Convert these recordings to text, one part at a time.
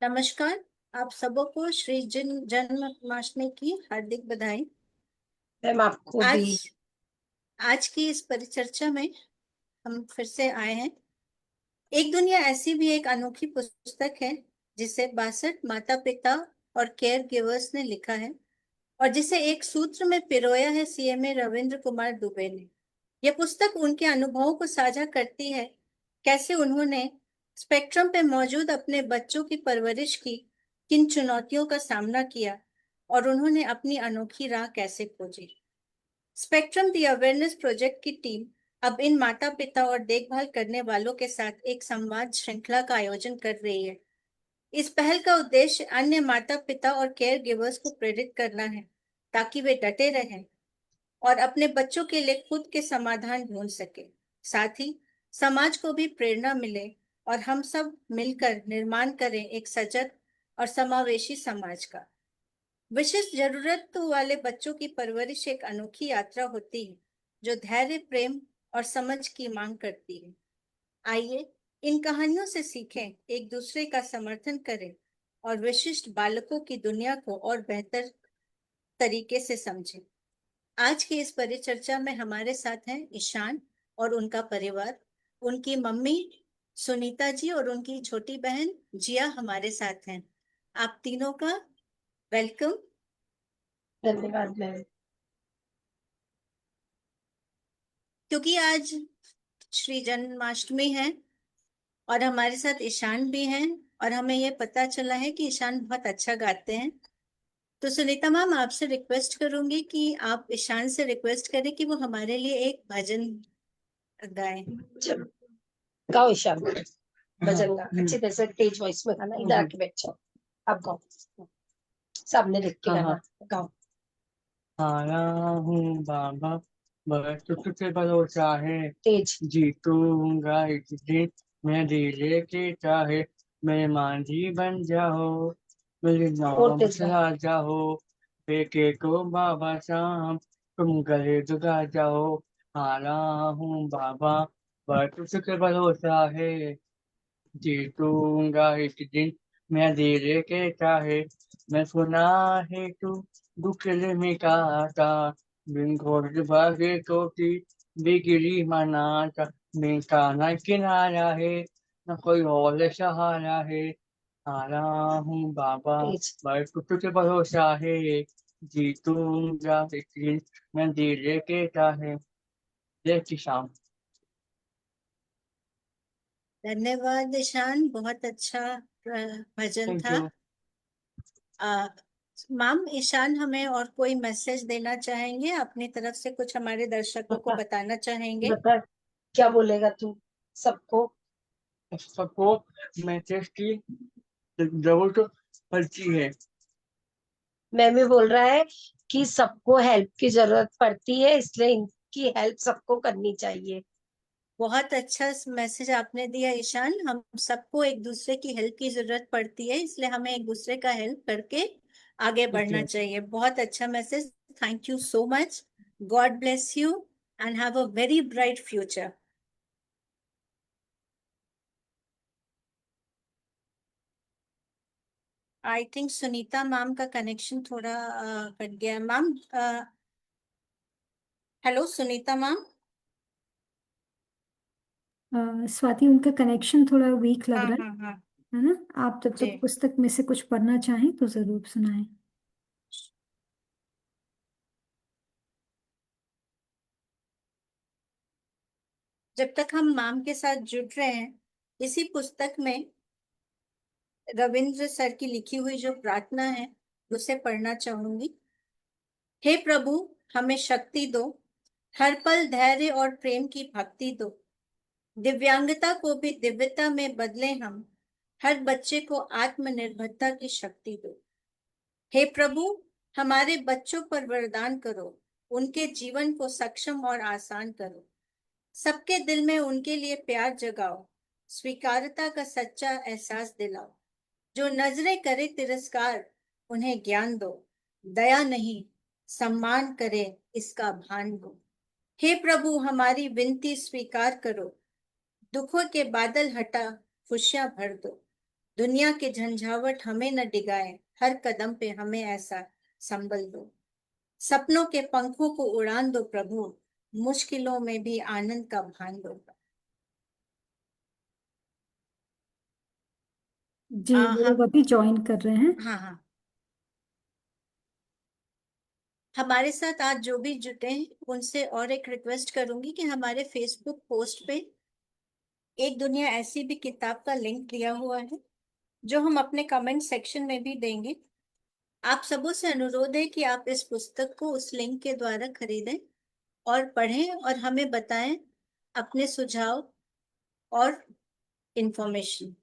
नमस्कार। आप सबों को श्री जन्माष्टमी की हार्दिक बधाई। मैम आपको भी। आज आज की इस परिचर्चा में हम फिर से आए हैं। एक दुनिया ऐसी भी एक अनोखी पुस्तक है जिसे 62 माता पिता और केयर गिवर्स ने लिखा है और जिसे एक सूत्र में पिरोया है सीएमए रविंद्र कुमार दुबे ने। यह पुस्तक उनके अनुभवों को साझा करती है, कैसे उन्होंने स्पेक्ट्रम पे मौजूद अपने बच्चों की परवरिश की, किन चुनौतियों का सामना किया और उन्होंने अपनी अनोखी राह कैसे खोजी। स्पेक्ट्रम दी अवेयरनेस प्रोजेक्ट की टीम अब इन माता पिता और देखभाल करने वालों के साथ एक संवाद श्रृंखला का आयोजन कर रही है। इस पहल का उद्देश्य अन्य माता पिता और केयर गिवर्स को प्रेरित करना है, ताकि वे डटे रहें और अपने बच्चों के लिए खुद के समाधान ढूंढ सके। साथ ही समाज को भी प्रेरणा मिले और हम सब मिलकर निर्माण करें एक सजग और समावेशी समाज का। विशिष्ट जरूरतों वाले बच्चों की परवरिश एक अनोखी यात्रा होती है, जो धैर्य, प्रेम और समझ की मांग करती है। आइए इन कहानियों से सीखें, एक दूसरे का समर्थन करें और विशिष्ट बालकों की दुनिया को और बेहतर तरीके से समझें। आज की इस परिचर्चा में हमारे साथ हैं ईशान और उनका परिवार। उनकी मम्मी सुनीता जी और उनकी छोटी बहन जिया हमारे साथ हैं। आप तीनों का वेलकम। धन्यवाद मैम। क्योंकि आज श्री जन्माष्टमी है और हमारे साथ ईशान भी हैं और हमें ये पता चला है कि ईशान बहुत अच्छा गाते हैं, तो सुनीता मैम आपसे रिक्वेस्ट करूंगी कि आप ईशान से रिक्वेस्ट करें कि वो हमारे लिए एक भजन गाएं। चलो गाओ ईशान, भजन गा अच्छी तरह से, तेज वॉइस में गाना। इधर आके बैठ जाओ, आप गाओ, सामने देख के गाना गाओ। आया हूँ बाबा, बस तुझसे भरोसा है, तेज जीतूंगा एक दिन, मैं दिल के चाहे, मेरे मांझी बन जाओ, मेरे और नाम तेज से गाओ। आ जाओ, बेटे को बाबा शाम तुम गले दुगा जाओ। आया हूँ बाबा, बस तुझसे भरोसा है, जीतूंगा एक दिन, मैं दिल के चाहे, मैं सुना है तू दुख में काटा, बिन घोर भागे कोटी बिगड़ी मनाता, बिन का न किनारा है, न कोई और सहारा है। आ रहा हूँ बाबा, तेज बस तुझे भरोसा है, जीतूंगा एक दिन, मैं दिल के चाहे। जय श्री श्याम। धन्यवाद ईशान, बहुत अच्छा भजन थैंक था। यू। आ, मैम ईशान हमें और कोई मैसेज देना चाहेंगे अपनी तरफ से, कुछ हमारे दर्शकों को बता बताना चाहेंगे? बता, क्या बोलेगा तू सबको? सबको मैसेज की जरूरत पड़ती है। मैं भी बोल रहा है कि सबको हेल्प की जरूरत पड़ती है, इसलिए इनकी हेल्प सबको करनी चाहिए। बहुत अच्छा मैसेज आपने दिया ईशान। हम सबको एक दूसरे की हेल्प की जरूरत पड़ती है, इसलिए हमें एक दूसरे का हेल्प करके आगे बढ़ना ओके। चाहिए। बहुत अच्छा message, thank you so much. God bless you and have a very bright future. I think Sunita ma'am का कनेक्शन थोड़ा कट गया है। Ma'am hello Sunita ma'am. Swati, उनका कनेक्शन थोड़ा वीक लग हाँ रहा हाँ हाँ है ना? आप जब जी। तक पुस्तक में से कुछ पढ़ना चाहें तो जरूर सुनाएं। जब तक हम मैम के साथ जुड़ रहे हैं, इसी पुस्तक में रविंद्र सर की लिखी हुई जो प्रार्थना है उसे पढ़ना चाहूंगी। हे प्रभु, हमें शक्ति दो, हर पल धैर्य और प्रेम की भक्ति दो, दिव्यांगता को भी दिव्यता में बदले हम, हर बच्चे को आत्मनिर्भरता की शक्ति दो। हे प्रभु, हमारे बच्चों पर वरदान करो, उनके जीवन को सक्षम और आसान करो, सबके दिल में उनके लिए प्यार जगाओ, स्वीकारता का सच्चा एहसास दिलाओ, जो नजरें करे तिरस्कार उन्हें ज्ञान दो, दया नहीं सम्मान करे इसका भान दो। हे प्रभु, हमारी विनती स्वीकार करो, दुखों के बादल हटा खुशियां भर दो, दुनिया के झंझावट हमें न डिगाए, हर कदम पे हमें ऐसा संबल दो। सपनों के पंखों को उड़ान दो प्रभु, मुश्किलों में भी आनंद का भान दो। जी, वो लोग हम अभी ज्वाइन कर रहे हैं। हाँ हाँ, हमारे साथ आज जो भी जुटे हैं उनसे और एक रिक्वेस्ट करूंगी कि हमारे फेसबुक पोस्ट पे एक दुनिया ऐसी भी किताब का लिंक दिया हुआ है, जो हम अपने कमेंट सेक्शन में भी देंगे। आप सबों से अनुरोध है कि आप इस पुस्तक को उस लिंक के द्वारा खरीदें और पढ़ें और हमें बताएं अपने सुझाव और इंफॉर्मेशन।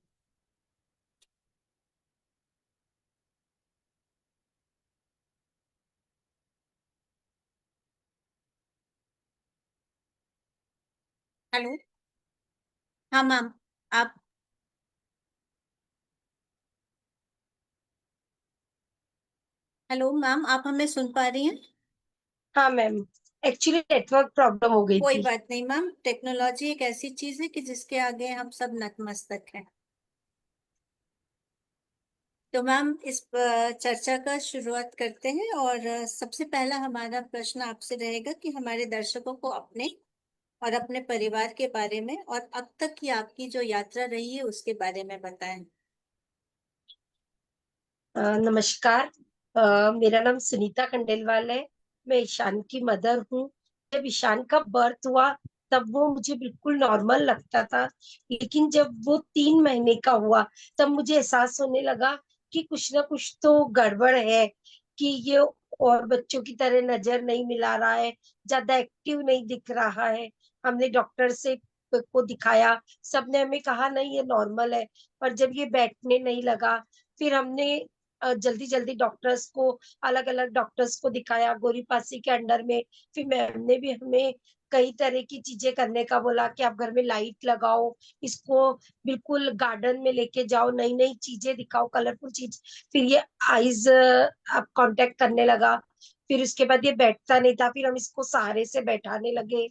हेलो। हाँ मैम, आप हेलो मैम, आप हमें सुन पा रही हैं? हाँ मैम, एक्चुअली नेटवर्क प्रॉब्लम हो गई कोई थी। बात नहीं मैम, टेक्नोलॉजी एक ऐसी चीज है कि जिसके आगे हम सब नतमस्तक हैं। तो मैम इस चर्चा का शुरुआत करते हैं और सबसे पहला हमारा प्रश्न आपसे रहेगा कि हमारे दर्शकों को अपने और अपने परिवार के बारे में और अब तक की आपकी जो यात्रा रही है उसके बारे में बताएं। नमस्कार। मेरा नाम सुनीता खंडेलवाल है। मैं ईशान की मदर हूँ। जब ईशान का बर्थ हुआ तब वो मुझे बिल्कुल नॉर्मल लगता था, लेकिन जब वो 3 महीने का हुआ तब मुझे एहसास होने लगा कि कुछ ना कुछ तो गड़बड़ है, कि ये और बच्चों की तरह नजर नहीं मिला रहा है, ज्यादा एक्टिव नहीं दिख रहा है। हमने डॉक्टर से को दिखाया, सबने हमें कहा नहीं ये नॉर्मल है। पर जब ये बैठने नहीं लगा, फिर हमने जल्दी जल्दी डॉक्टर्स को, अलग अलग डॉक्टर्स को दिखाया गोरी पासी के अंडर में। फिर मैम ने भी हमें कई तरह की चीजें करने का बोला कि आप घर में लाइट लगाओ, इसको बिल्कुल गार्डन में लेके जाओ, नई नई चीजें दिखाओ, कलरफुल चीज। फिर ये आईज आप कांटेक्ट करने लगा। फिर उसके बाद ये बैठता नहीं था, फिर हम इसको सहारे से बैठाने लगे।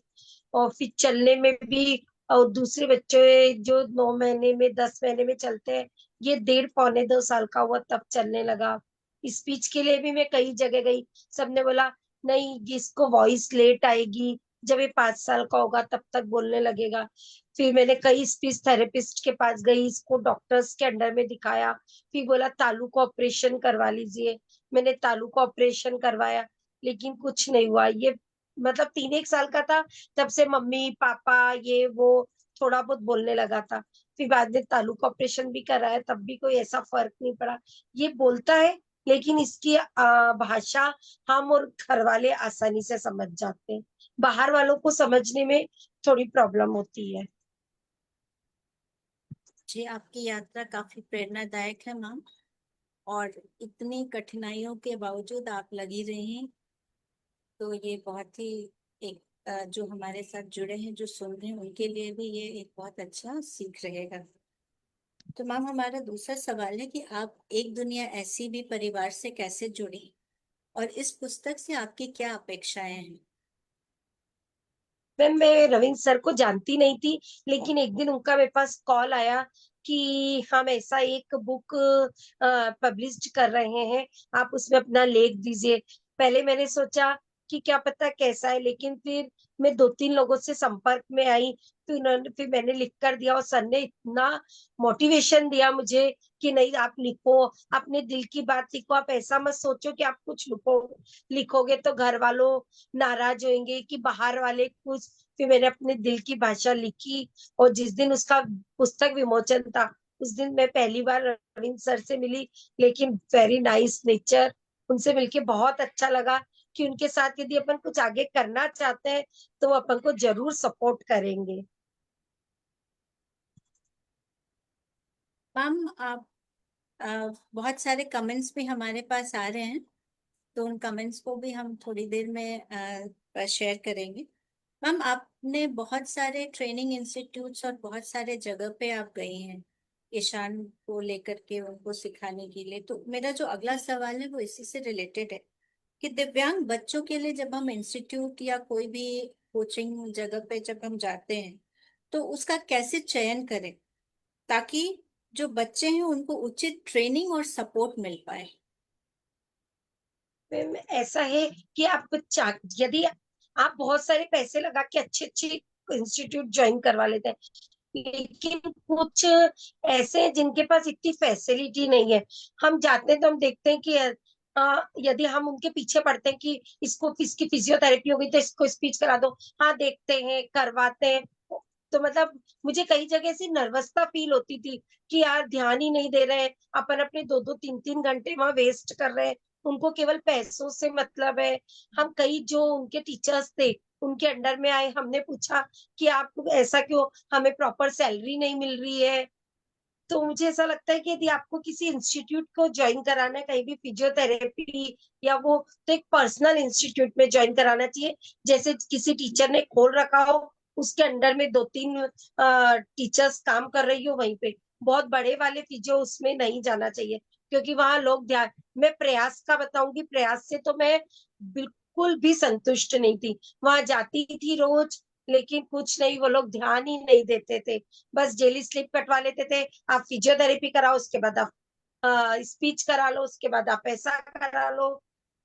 और फिर चलने में भी, और दूसरे बच्चे जो 9 महीने में 10 महीने में चलते हैं, ये 1.5 पौने 2 साल का हुआ तब चलने लगा। स्पीच के लिए भी मैं कई जगह गई, सबने बोला नहीं इसको वॉइस लेट आएगी, जब ये 5 साल का होगा तब तक बोलने लगेगा। फिर मैंने कई स्पीच थेरेपिस्ट के पास गई, इसको डॉक्टर्स के अंडर में दिखाया। फिर बोला तालू का ऑपरेशन करवा लीजिए। मैंने तालू का ऑपरेशन करवाया, लेकिन कुछ नहीं हुआ। ये मतलब 3 1 साल का था तब से मम्मी पापा ये वो थोड़ा बहुत बोलने लगा था। फिर बाद में तालू का ऑपरेशन भी कराया, तब भी कोई ऐसा फर्क नहीं पड़ा। ये बोलता है, लेकिन इसकी भाषा हम और घर वाले आसानी से समझ जाते हैं, बाहर वालों को समझने में थोड़ी प्रॉब्लम होती है। जी, आपकी यात्रा काफी प्रेरणादायक है मैम, और इतनी कठिनाइयों के बावजूद आप लगी रही हैं, तो ये बहुत ही एक जो हमारे साथ जुड़े हैं, जो सुन रहे हैं, उनके लिए भी ये एक बहुत अच्छा सीख रहेगा। तो मैम हमारा दूसरा सवाल है कि आप एक दुनिया ऐसी भी परिवार से कैसे जुड़ी और इस पुस्तक से आपकी क्या अपेक्षाएं हैं? मैम मैं रविंद्र सर को जानती नहीं थी, लेकिन एक दिन उनका मेरे पास कॉल आया कि हम ऐसा एक बुक पब्लिश कर रहे हैं, आप उसमें अपना लेख दीजिए। पहले मैंने सोचा कि क्या पता कैसा है, लेकिन फिर मैं 2 3 लोगों से संपर्क में आई। फिर मैंने लिख कर दिया, और सर ने इतना मोटिवेशन दिया मुझे कि नहीं आप लिखो, अपने दिल की बात लिखो, आप ऐसा मत सोचो कि आप कुछ लिखोगे तो घर वालों नाराज होंगे कि बाहर वाले कुछ। फिर मैंने अपने दिल की भाषा लिखी, और जिस दिन उसका पुस्तक विमोचन था उस दिन मैं पहली बार रविंद्र सर से मिली। लेकिन वेरी नाइस नेचर, उनसे मिलके बहुत अच्छा लगा कि उनके साथ यदि अपन कुछ आगे करना चाहते हैं तो वो अपन को जरूर सपोर्ट करेंगे। मैम आप बहुत सारे कमेंट्स भी हमारे पास आ रहे हैं, तो उन कमेंट्स को भी हम थोड़ी देर में शेयर करेंगे। मैम आपने बहुत सारे ट्रेनिंग इंस्टीट्यूट्स और बहुत सारे जगह पे आप गई हैं ईशान को लेकर के उनको सिखाने के लिए, तो मेरा जो अगला सवाल है वो इसी से रिलेटेड है कि दिव्यांग बच्चों के लिए जब हम इंस्टीट्यूट या कोई भी कोचिंग जगह पे जब हम जाते हैं, तो उसका कैसे चयन करें ताकि जो बच्चे हैं उनको उचित ट्रेनिंग और सपोर्ट मिल पाए। मैम ऐसा है कि यदि आप बहुत सारे पैसे लगा के अच्छे अच्छे इंस्टीट्यूट ज्वाइन करवा लेते हैं, लेकिन कुछ ऐसे हैं जिनके पास इतनी फैसिलिटी नहीं है। हम जाते हैं तो हम देखते हैं कि यदि हम उनके पीछे पड़ते हैं कि इसकी फिजियोथेरेपी होगी तो इसको स्पीच करा दो, हाँ देखते हैं करवाते हैं, तो मतलब मुझे कई जगह से नर्वसता फील होती थी कि यार ध्यान ही नहीं दे रहे हैं, अपन अपने 2-2 3-3 घंटे वहां वेस्ट कर रहे हैं, उनको केवल पैसों से मतलब है। हम कई जो उनके टीचर्स थे उनके अंडर में आए, हमने पूछा कि आप ऐसा क्यों, हमें प्रॉपर सैलरी नहीं मिल रही है। तो मुझे ऐसा लगता है कि यदि आपको किसी इंस्टीट्यूट को ज्वाइन कराना है, कहीं भी फिजियोथेरेपी या वो, तो एक पर्सनल इंस्टीट्यूट में ज्वाइन कराना चाहिए, जैसे किसी टीचर ने खोल रखा हो, उसके अंडर में 2-3 टीचर्स काम कर रही हो वहीं पे। बहुत बड़े वाले फिजियो उसमें नहीं जाना चाहिए, क्योंकि वहां लोग ध्यान, मैं प्रयास का बताऊंगी, प्रयास से तो मैं बिल्कुल भी संतुष्ट नहीं थी। वहां जाती थी रोज, लेकिन कुछ नहीं, वो लोग ध्यान ही नहीं देते थे। बस डेली स्लिप कटवा लेते थे, आप फिजियोथेरेपी कराओ, उसके बाद आप स्पीच करा लो, उसके बाद आप ऐसा करा लो।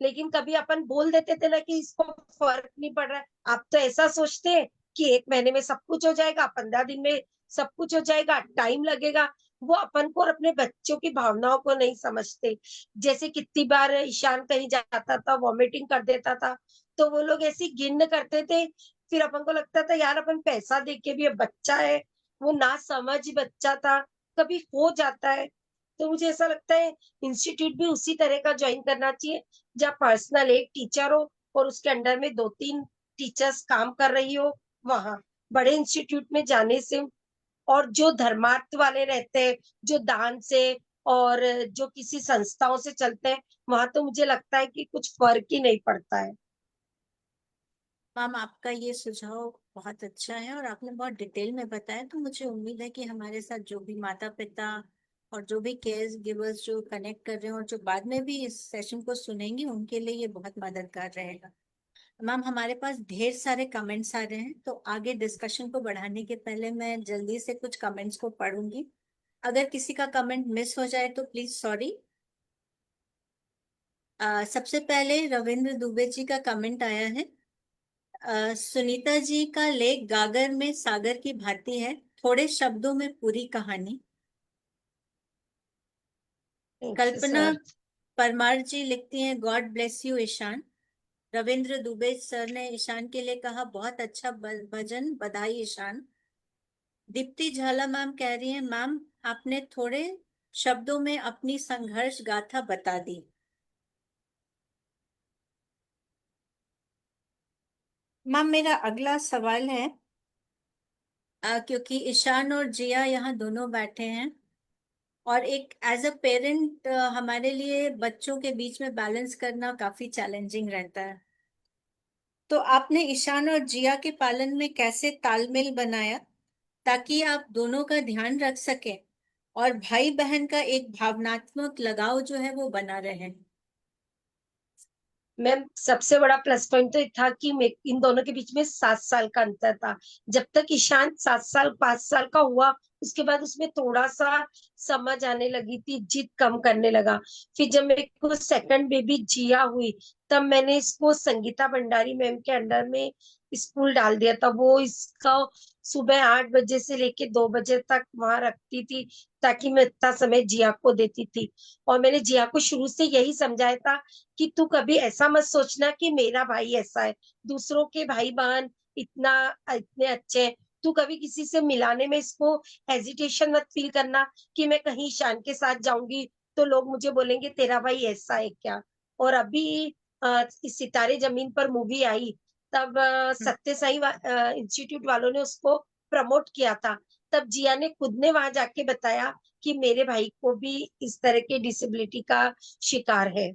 लेकिन कभी अपन बोल देते थे ना कि इसको फर्क नहीं पड़ रहा है, आप तो ऐसा सोचते हैं कि 1 महीने में सब कुछ हो जाएगा, 15 दिन में सब कुछ हो जाएगा, टाइम लगेगा। वो अपन को और अपने बच्चों की भावनाओं को नहीं समझते। जैसे कितनी बार ईशान कहीं जाता था, वॉमिटिंग कर देता था, तो वो लोग ऐसी गिन करते थे, फिर अपन को लगता था यार अपन पैसा दे के भी, अब बच्चा है, वो ना समझ बच्चा था, कभी हो जाता है। तो मुझे ऐसा लगता है इंस्टीट्यूट भी उसी तरह का ज्वाइन करना चाहिए, जहाँ पर्सनल एक टीचर हो और उसके अंडर में 2-3 टीचर्स काम कर रही हो। वहां बड़े इंस्टीट्यूट में जाने से, और जो धर्मार्थ वाले रहते हैं, जो दान से और जो किसी संस्थाओं से चलते हैं, वहां तो मुझे लगता है कि कुछ फर्क ही नहीं पड़ता है। मैम आपका ये सुझाव बहुत अच्छा है और आपने बहुत डिटेल में बताया, तो मुझे उम्मीद है कि हमारे साथ जो भी माता पिता और जो भी केयर गिवर्स जो कनेक्ट कर रहे हैं और जो बाद में भी इस सेशन को सुनेंगे, उनके लिए ये बहुत मददगार रहेगा। मैम हमारे पास ढेर सारे कमेंट्स आ रहे हैं, तो आगे डिस्कशन को बढ़ाने के पहले मैं जल्दी से कुछ कमेंट्स को पढ़ूंगी। अगर किसी का कमेंट मिस हो जाए तो प्लीज सॉरी। सबसे पहले रविंद्र दुबे जी का कमेंट आया है। सुनीता जी का लेख गागर में सागर की भांति है, थोड़े शब्दों में पूरी कहानी। Thank you Kalpana sir. Parmar ji लिखती हैं, God bless you Ishaan. Ravindra Dubey sir ने ईशान के लिए कहा, बहुत अच्छा भजन, बधाई ईशान। दीप्ति झाला मैम कह रही हैं, मैम आपने थोड़े शब्दों में अपनी संघर्ष गाथा बता दी। मैम मेरा अगला सवाल है, क्योंकि ईशान और जिया यहाँ दोनों बैठे हैं और एक एज अ पेरेंट हमारे लिए बच्चों के बीच में बैलेंस करना काफी चैलेंजिंग रहता है। तो आपने ईशान और जिया के पालन में कैसे तालमेल बनाया ताकि आप दोनों का ध्यान रख सकें और भाई बहन का एक भावनात्मक लगाव जो है वो बना रहे। मैम सबसे बड़ा प्लस पॉइंट तो ये था कि इन दोनों के बीच में 7 साल का अंतर था। जब तक ईशान 7 साल 5 साल का हुआ, उसके बाद उसमें थोड़ा सा समझ आने लगी थी, जिद कम करने लगा। फिर जब मेरे को सेकंड बेबी जिया हुई, तब मैंने इसको संगीता भंडारी मैम के अंडर में स्कूल डाल दिया था। वो इसका सुबह 8 बजे से लेके 2 बजे तक वहां रखती थी, ताकि मैं इतना समय जिया को देती थी। और मैंने जिया को शुरू से यही समझाया था कि तू कभी ऐसा मत सोचना कि मेरा भाई ऐसा है, दूसरों के भाई बहन इतना इतने अच्छे हैं, तू कभी किसी से मिलाने में इसको हेजिटेशन मत फील करना कि मैं कहीं ईशान के साथ जाऊंगी तो लोग मुझे बोलेंगे तेरा भाई ऐसा है क्या। और अभी इस सितारे जमीन पर मूवी आई, तब सत्य साई इंस्टीट्यूट वालों ने उसको प्रमोट किया था। तब जिया ने खुद ने वहां जाके बताया कि मेरे भाई को भी इस तरह के डिसेबिलिटी का शिकार है।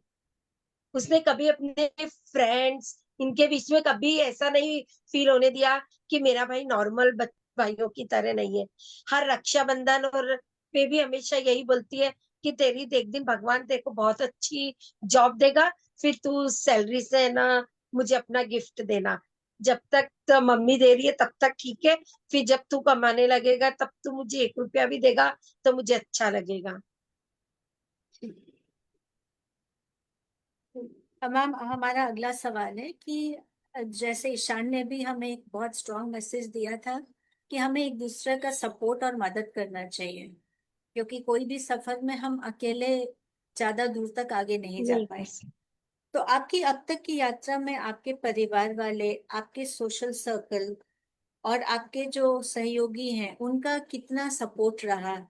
उसने कभी अपने फ्रेंड्स इनके बीच में कभी ऐसा नहीं फील होने दिया कि मेरा भाई नॉर्मल भाइयों की तरह नहीं है। हर रक्षाबंधन और पे भी हमेशा यही बोलती है कि तेरी एक दिन भगवान तेरे को बहुत अच्छी जॉब देगा, फिर तू सैलरी से ना मुझे अपना गिफ्ट देना। जब तक तो मम्मी दे रही है तब तक ठीक है, फिर जब तू कमाने लगेगा तब तू मुझे 1 रुपया भी देगा तो मुझे अच्छा लगेगा। मैम हमारा अगला सवाल है कि जैसे ईशान ने भी हमें एक बहुत स्ट्रॉन्ग मैसेज दिया था कि हमें एक दूसरे का सपोर्ट और मदद करना चाहिए, क्योंकि कोई भी सफर में हम अकेले ज्यादा दूर तक आगे नहीं जा नहीं कर पाए। सकते। तो आपकी अब तक की यात्रा में आपके परिवार वाले, आपके सोशल सर्कल और आपके जो सहयोगी हैं उनका कितना सपोर्ट रहा?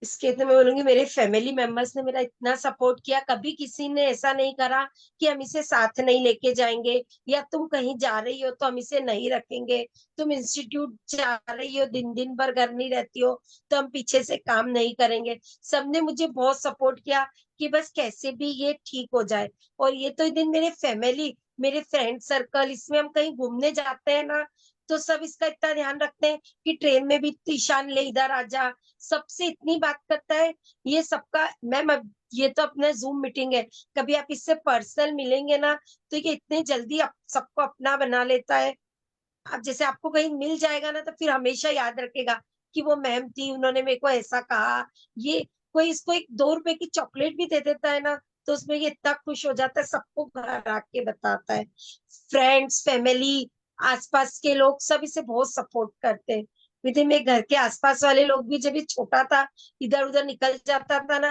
इसके तो मैं बोलूंगी मेरे फैमिली मेंबर्स ने मेरा इतना सपोर्ट किया, कभी किसी ने ऐसा नहीं करा कि हम इसे साथ नहीं लेके जाएंगे, या तुम कहीं जा रही हो तो हम इसे नहीं रखेंगे, तुम इंस्टीट्यूट जा रही हो दिन दिन भर घर नहीं रहती हो तो हम पीछे से काम नहीं करेंगे। सबने मुझे बहुत सपोर्ट किया कि बस कैसे भी ये ठीक हो जाए। और ये तो दिन मेरे फैमिली, मेरे फ्रेंड सर्कल, इसमें हम कहीं घूमने जाते हैं ना तो सब इसका इतना ध्यान रखते हैं कि ट्रेन में भी ईशान ले इधर आ जा, सबसे इतनी बात करता है। ये सबका मैम, अब ये तो अपना जूम मीटिंग है, कभी आप इससे पर्सनल मिलेंगे ना तो ये इतने जल्दी सबको अपना बना लेता है। अब जैसे आपको कहीं मिल जाएगा ना तो फिर हमेशा याद रखेगा कि वो मैम थी, उन्होंने मेरे को ऐसा कहा। ये कोई इसको 1-2 रुपए की चॉकलेट भी दे देता है ना तो उसमें ये इतना खुश हो जाता है, सबको घर आके बताता है। फ्रेंड्स, फैमिली, आसपास के लोग सब इसे बहुत सपोर्ट करते हैं। विधि में घर के आसपास वाले लोग भी, जब ये छोटा था इधर उधर निकल जाता था ना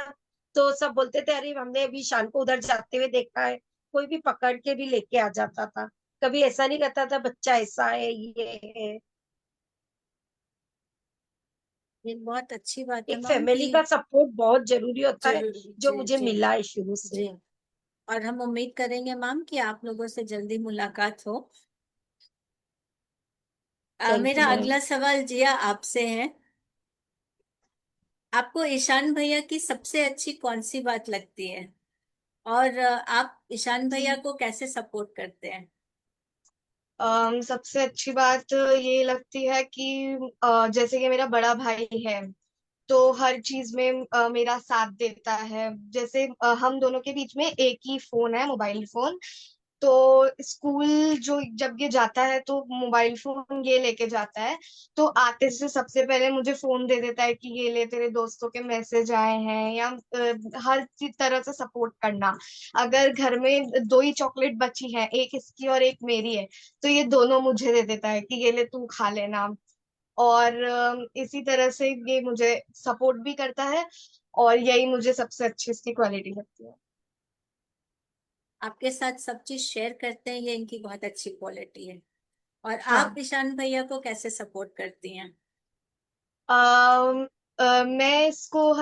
तो सब बोलते थे अरे हमने अभी शान को उधर जाते हुए देखा है, कोई भी पकड़ के भी लेके आ जाता था। कभी ऐसा नहीं करता था बच्चा ऐसा है ये है। ये बहुत अच्छी बात है एक मैम कि फैमिली का सपोर्ट बहुत जरूरी होता है, जरूर। जो जी मुझे जी मिला है शुरू से। जी। और हम उम्मीद करेंगे मैम कि आप लोगों से जल्दी मुलाकात हो। थैंक यू मेरा मैम। अगला सवाल जिया आपसे है। आपको ईशान भैया की सबसे अच्छी कौन सी बात लगती है, और आप ईशान भैया को कैसे सपोर्ट करते हैं? सबसे अच्छी बात ये लगती है कि जैसे कि मेरा बड़ा भाई है तो हर चीज में मेरा साथ देता है। जैसे हम दोनों के बीच में एक ही फोन है, मोबाइल फोन। तो स्कूल जो जब ये जाता है तो मोबाइल फोन ये लेके जाता है, तो आते से सबसे पहले मुझे फोन दे देता है कि ये ले तेरे दोस्तों के मैसेज आए हैं, या हर चीज तरह से सपोर्ट करना। अगर घर में 2 ही चॉकलेट बची है, एक इसकी और एक मेरी है, तो ये दोनों मुझे दे देता है कि ये ले तू खा लेना। और इसी तरह से ये मुझे सपोर्ट भी करता है, और यही मुझे सबसे अच्छी इसकी क्वालिटी लगती है। आपके साथ सब चीज शेयर करते हैं, ये इनकी बहुत अच्छी क्वालिटी है। और आप हाँ। ईशान भैया को कैसे सपोर्ट करती हैं? अम, मैं इसको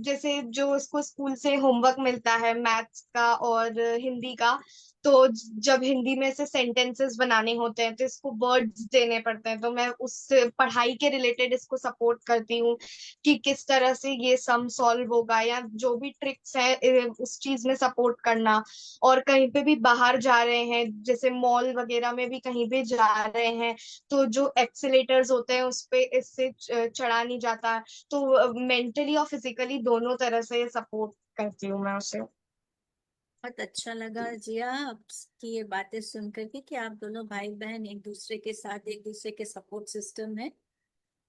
जैसे जो इसको स्कूल से होमवर्क मिलता है मैथ्स का और हिंदी का, तो जब हिंदी में से सेंटेंसेस बनाने होते हैं तो इसको वर्ड्स देने पड़ते हैं, तो मैं उस पढ़ाई के रिलेटेड इसको सपोर्ट करती हूँ कि किस तरह से ये सम सॉल्व होगा, या जो भी ट्रिक्स है उस चीज में सपोर्ट करना। और कहीं पे भी बाहर जा रहे हैं, जैसे मॉल वगैरह में भी कहीं भी जा रहे हैं, तो जो एक्सीलेटर्स होते हैं उस पे इससे चढ़ा नहीं जाता। तो मेंटली और फिजिकली दोनों तरह से सपोर्ट करती हूँ मैं उसे। बहुत अच्छा लगा जिया आपकी ये बातें सुन करके कि आप दोनों भाई बहन एक दूसरे के साथ, एक दूसरे के सपोर्ट सिस्टम है,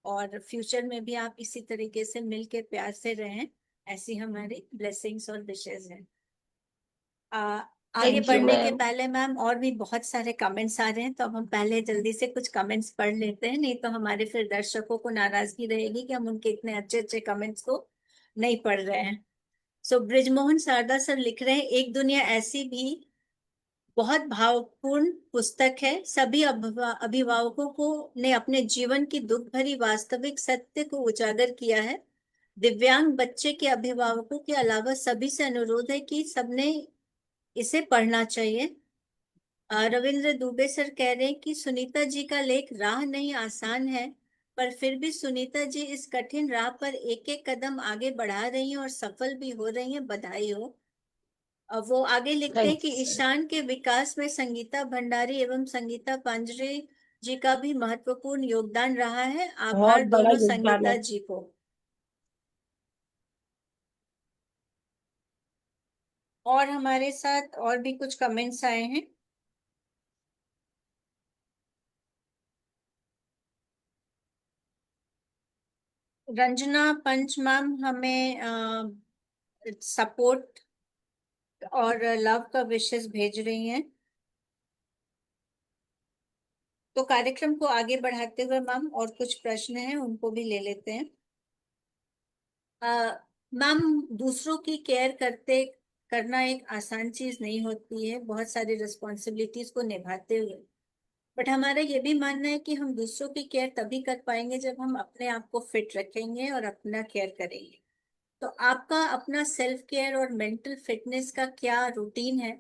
और फ्यूचर में भी आप इसी तरीके से मिल के प्यार से रहें। ऐसी हमारी ब्लेसिंग्स और विशेष हैं। आ, आगे थैंक यू बढ़ने के मैम। पहले मैम और भी बहुत सारे कमेंट्स आ रहे हैं, तो अब हम पहले जल्दी से कुछ कमेंट्स पढ़ लेते हैं, नहीं तो हमारे फिर दर्शकों को नाराजगी रहेगी कि हम उनके इतने अच्छे अच्छे कमेंट्स को नहीं पढ़ रहे हैं। सो ब्रिजमोहन शारदा सर लिख रहे हैं, एक दुनिया ऐसी भी बहुत भावपूर्ण पुस्तक है। सभी अभिभावकों को ने अपने जीवन की दुख भरी वास्तविक सत्य को उजागर किया है। दिव्यांग बच्चे के अभिभावकों के अलावा सभी से अनुरोध है कि सबने इसे पढ़ना चाहिए। रविंद्र दुबे सर कह रहे हैं कि सुनीता जी का लेख राह नहीं आसान है, पर फिर भी सुनीता जी इस कठिन राह पर एक एक कदम आगे बढ़ा रही हैं और सफल भी हो रही हैं, बधाई हो। वो आगे लिखते हैं थैंक कि यू सर। ईशान के विकास में संगीता भंडारी एवं संगीता पांजरे जी का भी महत्वपूर्ण योगदान रहा है। बहुत आभार बड़ा दोनों योगदान संगीता है। जी को। और हमारे साथ और भी कुछ कमेंट्स आए हैं। रंजना पंच मैम हमें सपोर्ट और लव का विशेष भेज रही हैं। तो कार्यक्रम को आगे बढ़ाते हुए मैम और कुछ प्रश्न हैं उनको भी ले लेते हैं। मैम, दूसरों की केयर करना एक आसान चीज नहीं होती है, बहुत सारी रिस्पॉन्सिबिलिटीज को निभाते हुए। बट हमारा ये भी मानना है कि हम दूसरों की केयर तभी कर पाएंगे जब हम अपने आप को फिट रखेंगे और अपना केयर करेंगे। तो आपका अपना सेल्फ केयर और मेंटल फिटनेस का क्या रूटीन है,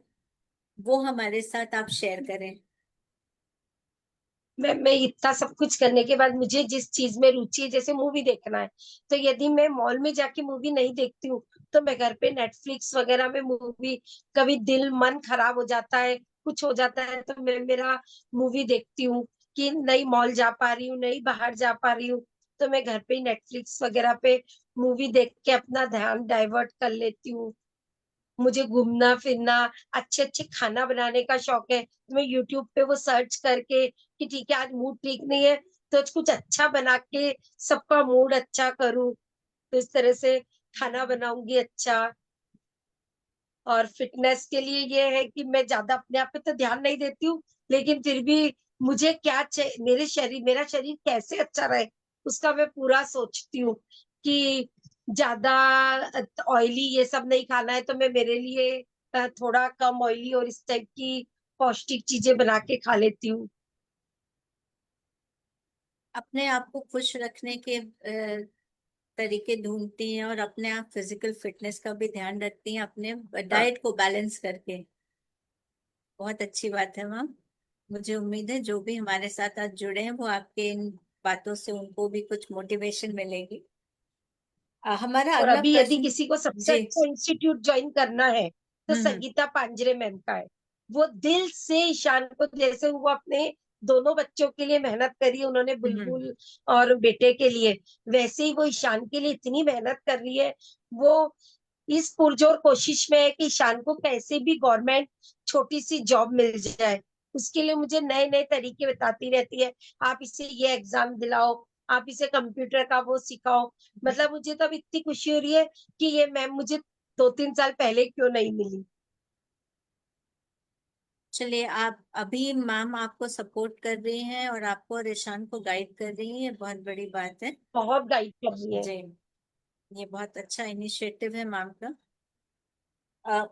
वो हमारे साथ आप शेयर करें। मैं इतना सब कुछ करने के बाद मुझे जिस चीज में रुचि है, जैसे मूवी देखना है, तो यदि मैं मॉल में जाके मूवी नहीं देखती हूँ तो मैं घर पे नेटफ्लिक्स वगैरह में मूवी, कभी दिल मन खराब हो जाता है, कुछ हो जाता है, तो मैं मेरा मूवी देखती हूँ कि नहीं मॉल जा पा रही हूँ, नहीं बाहर जा पा रही हूँ, तो मैं घर पे ही नेटफ्लिक्स वगैरह पे मूवी देख के अपना ध्यान डाइवर्ट कर लेती हूँ। मुझे घूमना फिरना, अच्छे अच्छे खाना बनाने का शौक है, तो मैं यूट्यूब पे वो सर्च करके कि ठीक है आज मूड ठीक नहीं है तो आज कुछ अच्छा बना के सबका मूड अच्छा करूं, तो इस तरह से खाना बनाऊंगी अच्छा। और फिटनेस के लिए ये है कि मैं ज्यादा अपने आप पे तो ध्यान नहीं देती हूँ, लेकिन फिर भी मुझे क्या चाहिए, मेरा शरीर कैसे अच्छा रहे उसका मैं पूरा सोचती हूँ कि ज्यादा ऑयली ये सब नहीं खाना है, तो मैं मेरे लिए थोड़ा कम ऑयली और इस टाइप की पौष्टिक चीजें बना के खा लेती हूँ। अपने आप को खुश रखने के तरीके ढूंढती हैं और अपने आप फिजिकल फिटनेस का भी ध्यान रखती हैं अपने हाँ, डाइट को बैलेंस करके। बहुत अच्छी बात है मैम। मुझे उम्मीद है जो भी हमारे साथ आज जुड़े हैं वो आपके इन बातों से उनको भी कुछ मोटिवेशन मिलेगी। हमारा और अगला अभी यदि प्रश्न। किसी को सबसे जी। अच्छा इंस्टीट्यूट ज्वाइन करना है तो हम्म। संगीता पांजरे मैम का है। वो दिल से ईशान को, जैसे वो अपने दोनों बच्चों के लिए मेहनत करी है उन्होंने, हम्म। बुलबुल और बेटे के लिए, वैसे ही वो ईशान के लिए इतनी मेहनत कर रही है। वो इस पुरजोर कोशिश में है कि ईशान को कैसे भी गवर्नमेंट छोटी सी जॉब मिल जाए। उसके लिए मुझे नए नए तरीके बताती रहती है, आप इसे ये एग्जाम दिलाओ, आप इसे कंप्यूटर का वो सिखाओ। मतलब मुझे तो अब इतनी खुशी हो रही है कि ये मैम मुझे 2-3 साल पहले क्यों नहीं मिली। चलिए, आप अभी मैम आपको सपोर्ट कर रही हैं और आपको और ईशान को गाइड कर रही हैं, ये बहुत बड़ी बात है। बहुत गाइड कर रही है। जी, ये बहुत अच्छा इनिशिएटिव है मैम का।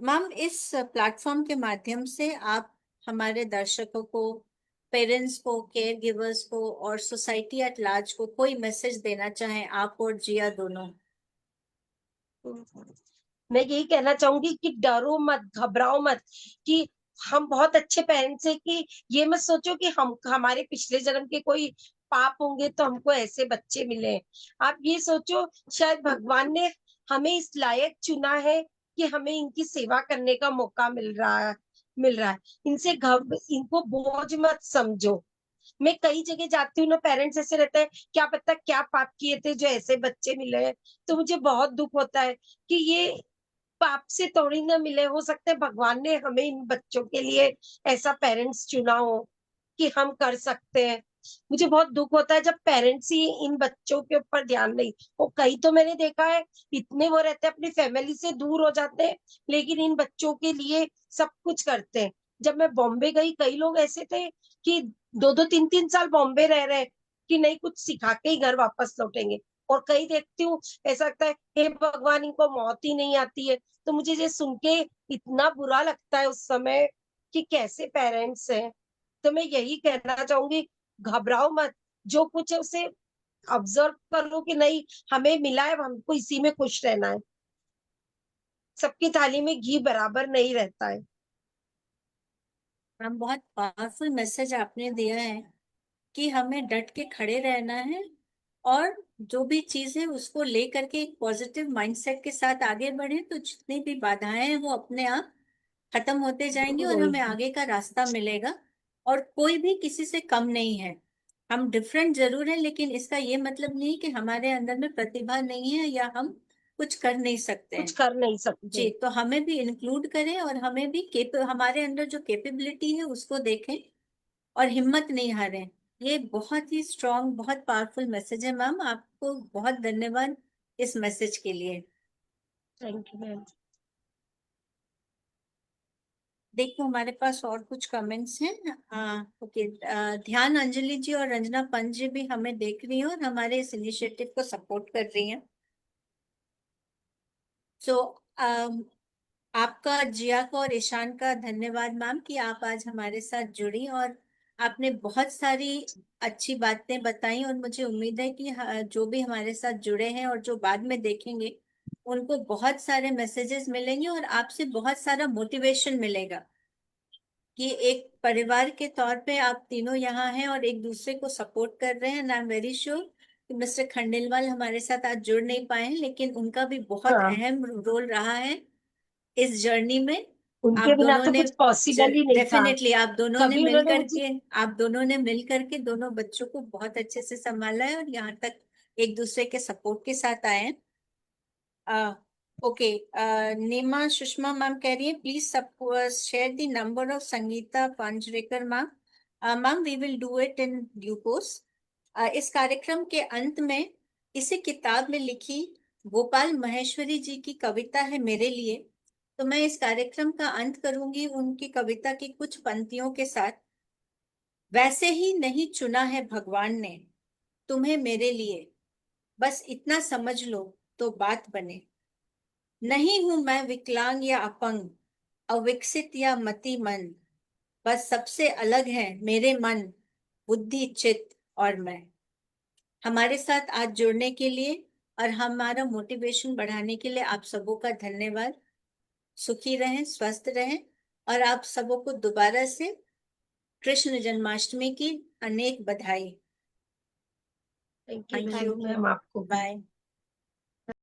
मैम, इस प्लेटफॉर्म के माध्यम से आप हमारे दर्शकों को, पेरेंट्स को, केयर गिवर्स को और सोसाइटी एट लार्ज को कोई मैसेज देना चाहें, आप और जिया दोनों। मैं यही कहना चाहूंगी कि डरो मत, घबराओ मत, कि हम बहुत अच्छे पेरेंट्स हैं, कि ये मत सोचो कि हम हमारे पिछले जन्म के कोई पाप होंगे तो हमको ऐसे बच्चे मिले। आप ये सोचो शायद भगवान ने हमें इस लायक चुना है कि हमें इनकी सेवा करने का मौका मिल रहा है। इनको बोझ मत समझो। मैं कई जगह जाती हूँ ना, पेरेंट्स ऐसे रहते हैं क्या पता क्या पाप किए थे जो ऐसे बच्चे मिले हैं, तो मुझे बहुत दुख होता है कि ये पाप से थोड़ी ना मिले, हो सकता है भगवान ने हमें इन बच्चों के लिए ऐसा पेरेंट्स चुना हो कि हम कर सकते हैं। मुझे बहुत दुख होता है जब पेरेंट्स ही इन बच्चों के ऊपर ध्यान नहीं, वो कई तो मैंने देखा है इतने वो रहते हैं अपनी फैमिली से दूर हो जाते हैं, लेकिन इन बच्चों के लिए सब कुछ करते हैं। जब मैं बॉम्बे गई कई लोग ऐसे थे कि 2-2 3-3 साल बॉम्बे रह रहे कि नहीं कुछ सिखा के ही घर वापस लौटेंगे। और कई देखती हूँ ऐसा लगता है हे भगवान इनको मौत ही नहीं आती है। तो मुझे ये सुन के इतना बुरा लगता है उस समय कि कैसे पेरेंट्स हैं। तो मैं यही कहना चाहूंगी, घबराओ मत, जो कुछ है उसे ऑब्जर्व कर लो कि नहीं हमें मिला है, हमको इसी में खुश रहना है। सबकी थाली में घी बराबर नहीं रहता है। मैम, बहुत पावरफुल मैसेज आपने दिया है कि हमें डट के खड़े रहना है और जो भी चीज है उसको लेकर के एक पॉजिटिव माइंडसेट के साथ आगे बढ़े, तो जितनी भी बाधाएं हैं वो अपने आप खत्म होते जाएंगी दूर और हमें होगी। आगे का रास्ता मिलेगा। और कोई भी किसी से कम नहीं है। हम डिफरेंट जरूर है, लेकिन इसका ये मतलब नहीं कि हमारे अंदर में प्रतिभा नहीं है या हम कुछ कर नहीं सकते कुछ हैं। कर नहीं सकते। जी, तो हमें भी इंक्लूड करें और हमें भी हमारे अंदर जो कैपेबिलिटी है उसको देखें और हिम्मत नहीं हारें। ये बहुत ही स्ट्रॉन्ग, बहुत पावरफुल मैसेज है मैम। आपको बहुत धन्यवाद इस मैसेज के लिए। Thank you ma'am. देखो हमारे पास और कुछ कमेंट्स हैं। ओके, ध्यान अंजलि जी और रंजना पंत जी भी हमें देख रही हैं और हमारे इस इनिशिएटिव को सपोर्ट कर रही हैं। सो आपका, जिया का और ईशान का धन्यवाद मैम कि आप आज हमारे साथ जुड़ी और आपने बहुत सारी अच्छी बातें बताई। और मुझे उम्मीद है कि जो भी हमारे साथ जुड़े हैं और जो बाद में देखेंगे उनको बहुत सारे मैसेजेस मिलेंगे और आपसे बहुत सारा मोटिवेशन मिलेगा कि एक परिवार के तौर पे आप तीनों यहाँ हैं और एक दूसरे को सपोर्ट कर रहे हैं। आई एम वेरी श्योर कि मिस्टर खंडेलवाल हमारे साथ आज जुड़ नहीं पाए हैं, लेकिन उनका भी बहुत हाँ, अहम रोल रहा है इस जर्नी में। आप उनके बिना दोनों तो ने कुछ पॉसिबल ही नहीं था। डेफिनेटली कभी उन्होंने मुझे आप दोनों ने मिल करके दोनों बच्चों को बहुत अच्छे से संभाला है और यहाँ तक एक दूसरे के सपोर्ट के साथ आए हैं। ओके, नीमा सुषमा मैम कह रही है प्लीज सब share the number of Sangeeta Panjrekar ma'am. Ma'am we will do it in due course. इस कार्यक्रम के अंत में इसी किताब में लिखी गोपाल महेश्वरी जी की कविता है मेरे लिए। तो मैं इस कार्यक्रम का अंत करूंगी उनकी कविता की कुछ पंक्तियों के साथ। वैसे ही नहीं चुना है भगवान ने तुम्हें मेरे लिए, बस इतना समझ लो तो बात बने। नहीं हूं मैं विकलांग या अपंग, अविकसित या मतिमंद, बस सबसे अलग है मेरे मन, बुद्धि, चित्त और मैं। हमारे साथ आज जुड़ने के लिए और हमारा मोटिवेशन बढ़ाने के लिए आप सबों का धन्यवाद। सुखी रहें, स्वस्थ रहें और आप सबों को दोबारा से कृष्ण जन्माष्टमी की अनेक बधाई। Thank you thank ma'am, you, ma'am आपको भी। बाय।